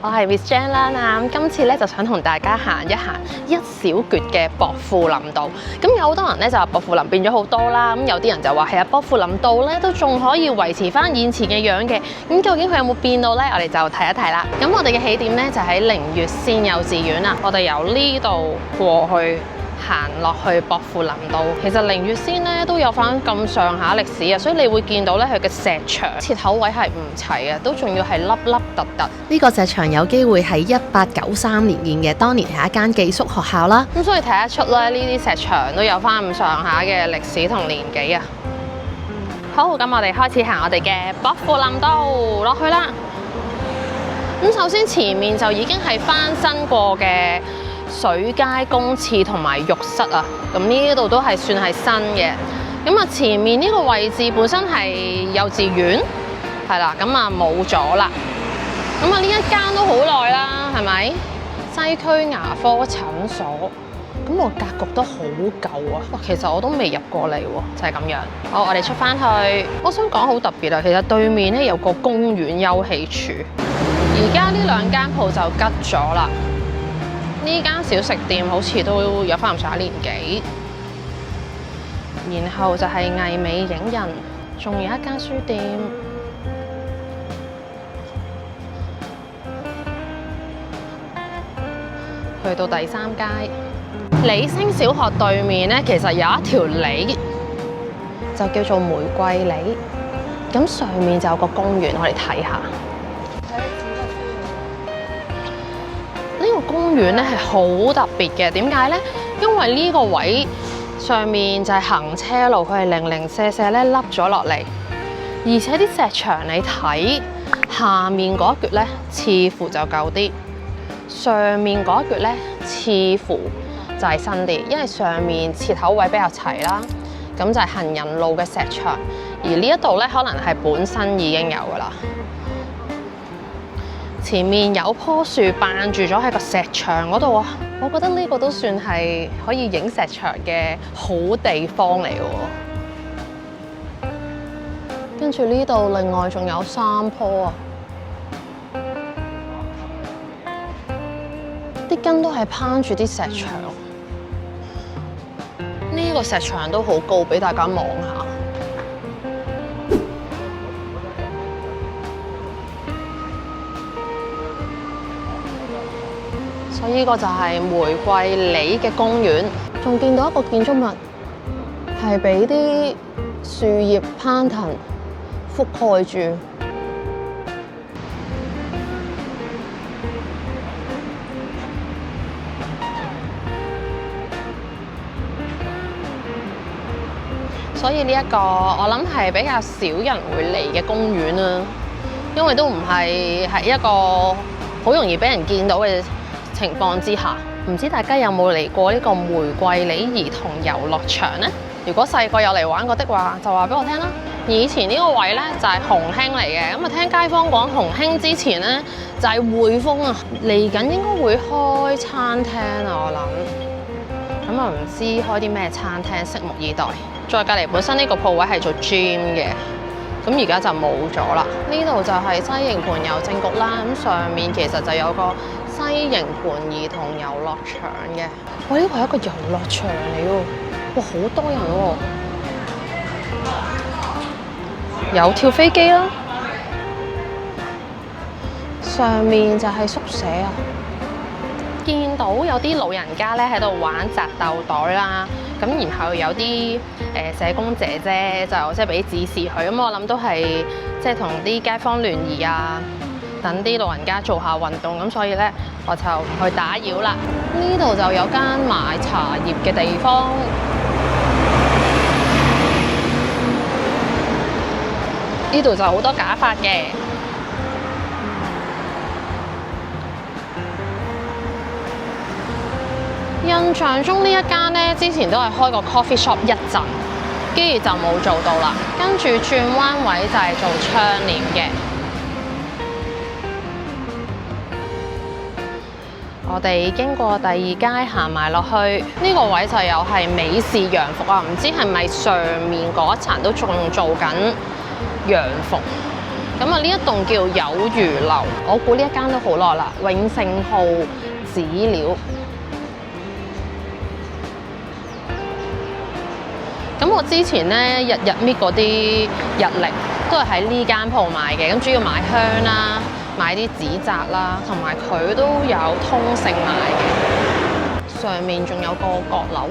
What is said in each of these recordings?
我係 Miss Jane 啦。咁今次咧就想同大家行一行一小橛嘅薄扶林道。咁有好多人咧就話薄扶林變咗好多啦，咁有啲人就話係啊，薄扶林道咧都仲可以維持翻以前嘅樣嘅。咁究竟佢有冇變到咧？我哋就睇一睇啦。咁我哋嘅起點咧就喺凌月仙幼稚園啦。我哋由呢度過去，行落去薄扶林道，其實凌月仙咧都有翻咁上下歷史啊，所以你會見到咧佢嘅石牆切口位係唔齊嘅，都仲要係凹凹凸凸。呢個石牆有機會係1893年建嘅，當年係一間寄宿學校啦。咁所以睇得出咧，呢啲石牆都有翻咁上下嘅歷史同年紀啊。好，咁我哋開始行我哋嘅薄扶林道落去啦。咁首先前面就已經係翻新過嘅水階公廁同埋浴室啊，咁呢度都係算係新嘅。咁啊，前面呢個位置本身係幼稚園，係啦，咁啊冇咗啦。咁啊呢一間都好耐啦，係咪？西區牙科診所，咁個格局都好舊啊。哇，其實我都未入過嚟喎，就係咁樣。好，我哋出翻去。我想講好特別啊，其實對面咧有個公園休憩處，而家呢兩間鋪就吉咗啦。呢間小食店好似都有翻咁上下年紀，然後就係藝美影人，仲有一間書店。去到第三街，李星小學對面咧，其實有一條里，就叫做玫瑰里。咁上面就有個公園，我哋睇下。呢個公園咧係好特別嘅，點解呢？因為呢個位上面就係行車路，佢係零零舍舍咧凹咗落嚟，而且啲石牆你睇下面嗰一橛咧，似乎就舊啲，上面嗰一橛咧似乎就係新啲，因為上面切口位比較齊啦，咁就係行人路嘅石牆，而呢一度咧可能係本身已經有噶啦。前面有棵樹扮住咗喺個石牆嗰度啊！我覺得呢個都算係可以影石牆嘅好地方嚟喎。跟住呢度另外仲有3棵啊，啲根都係攀住啲石牆。呢個石牆都好高，俾大家望下。所以呢個就係玫瑰里嘅公園，仲見到一個建築物係俾啲樹葉攀藤覆蓋住。所以呢一個我諗係比較少人會嚟嘅公園啦，因為都唔係一個好容易俾人見到嘅情況之下，唔知大家有冇嚟過呢個玫瑰里兒童遊樂場呢？如果細個有嚟玩過的話，就話俾我聽啦。以前呢個位呢，就係紅興嚟嘅，咁啊聽街坊講紅興之前呢，就係匯豐啊，嚟緊應該會開餐廳啊，我諗。咁啊唔知開啲咩餐廳，拭目以待。再隔離本身呢個鋪位係做 gym 嘅，咁而家就冇咗啦。呢度就係西營盤郵政局啦，咁上面其實就有個西營盤兒童遊樂場嘅。哇！呢個係一個遊樂場嚟喎，哇好多人喎，有跳飛機啦，上面就係宿舍啊。見到有啲老人家咧喺度玩擲豆袋啦，咁然後有啲社工姐姐就即係俾指示佢，咁我諗都係即係同啲街坊聯誼啊，等啲老人家做下運動，咁所以咧我就唔去打擾啦。呢度就有間賣茶葉嘅地方，呢度就好多假髮嘅。印象中呢一間呢，之前都係開個 coffee shop 一陣，跟住就冇做到啦。跟住轉彎位就係做窗簾嘅。我哋經過第二街行埋落去，呢個位就又係美式洋服啊！唔知係咪上面嗰一層都仲做緊洋服？咁啊，呢一棟叫有餘樓，我估呢一間都好耐啦。永盛號紙料。咁我之前咧日搣嗰啲日曆都係喺呢間鋪買嘅，咁主要買香啦，買啲紙紮啦，同埋佢都有通勝買嘅。上面仲有個閣樓。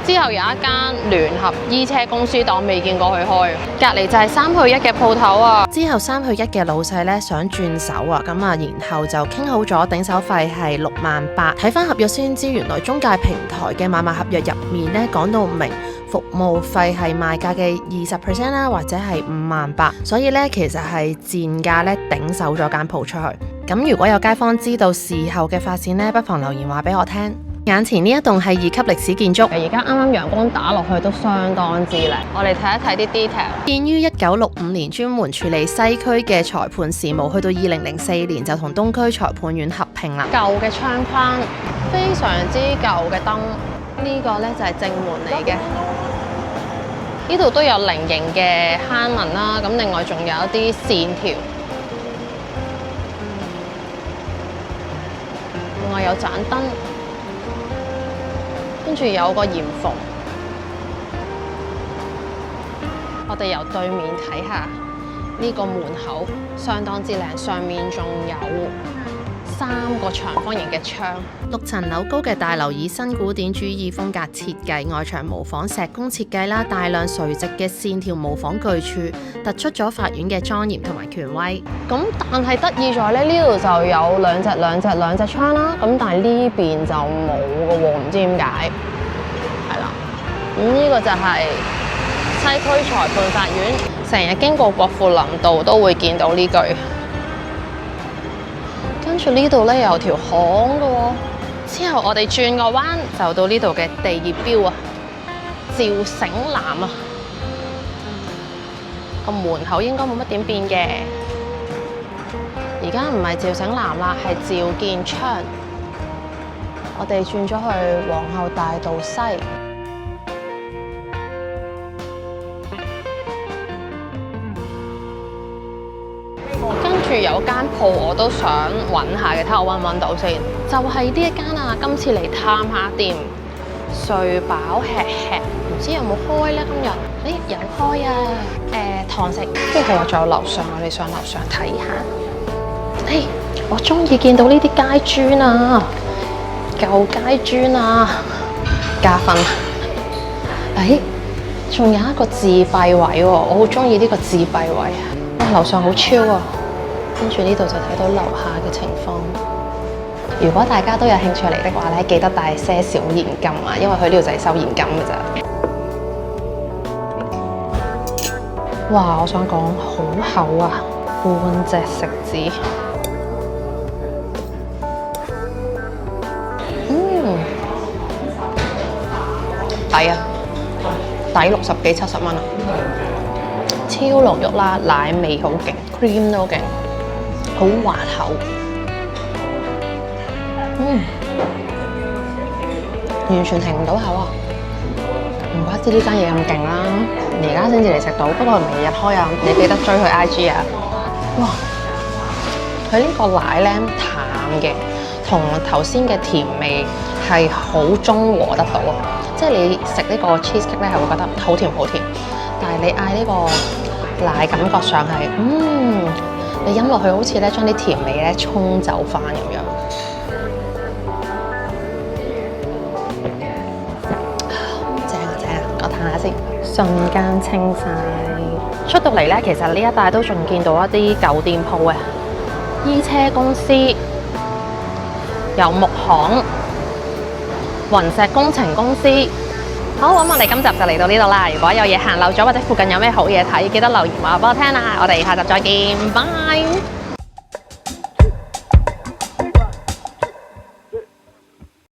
之後有一間聯合衣車公司，但我未見過佢開。隔離就係3去1嘅鋪頭啊。之後3去1嘅老細咧想轉手啊，咁啊，然後就傾好咗頂手費係68000。睇翻合約先知，原來中介平台嘅買賣合約入面咧講到明服務費係賣價嘅20% 啦，或者係58000。所以咧其實係賤價咧頂手咗間鋪出去。咁如果有街坊知道事後嘅發展咧，不妨留言話俾我聽。眼前呢一棟係2級歷史建築，而家啱啱陽光打落去都相當之靚。我哋睇一睇啲 detail。建於1965年，專門處理西區嘅裁判事務，去到2004年就同東區裁判院合併啦。舊嘅窗框，非常之舊嘅燈，呢個呢就係正門嚟嘅。呢度都有菱形嘅坑紋啦，咁另外仲有一啲線條，另外有盞燈。跟住有個簷篷，我哋由對面睇下呢個門口，相當之靚，上面仲有3個長方形嘅窗。6層樓高嘅大樓以新古典主義風格設計，外牆模仿石工設計啦，大量垂直嘅線條模仿巨柱，突出咗法院嘅莊嚴同埋權威。咁但係得意在咧，呢度就有兩隻窗啦，咁但係呢邊就冇嘅喎，唔知點解。係啦，咁呢個就係西區裁判法院，成日經過國富林道都會見到呢句。跟住呢度咧有條巷嘅喎，之後我哋轉個彎就到呢度嘅地業標啊，趙醒南啊，個門口應該冇乜點變嘅。而家唔係趙醒南啦，係趙建昌。我哋轉咗去皇后大道西。跟住有間鋪我都想揾下嘅，睇下我揾唔揾到先。就係呢一間啊，今次嚟探下店，睡飽吃吃，唔知有冇開呢？今日有開啊！堂食，跟住係仲有樓上，我哋上樓上睇下。我中意見到呢啲街磚啊，舊街磚啊，加分。仲有一個自閉位喎，我好中意呢個自閉位啊！樓上好超啊！跟住呢度就睇到樓下嘅情況。如果大家都有興趣嚟的話咧，記得帶些少現金啊，因為佢呢度就係收現金嘅咋。哇！我想講好厚啊，半隻食指。抵啊！抵60幾70蚊啊！超濃郁啦，奶味好勁 ，cream 都好勁，好滑口。完全停唔到口啊！唔怪之呢間嘢咁勁啦，而家先至嚟食到，不過明日開啊！你記得追佢 IG 啊！哇！佢呢個奶咧淡嘅，同頭先嘅甜味係好中和得到啊！即係你食呢個 cheesecake 咧係會覺得好甜好甜，但係你嗌呢個奶感覺上係，你飲落去好似咧將啲甜味咧沖走翻咁樣。正啊正啊！我嘆下先，瞬間清晒。出到嚟咧，其實呢一帶都仲見到一啲舊店鋪嘅，衣車公司，有木行。雲石工程公司，好，咁我哋今集就嚟到呢度啦。如果有嘢行漏咗或者附近有咩好嘢睇，記得留言話俾我聽啦。我哋下集再見，拜。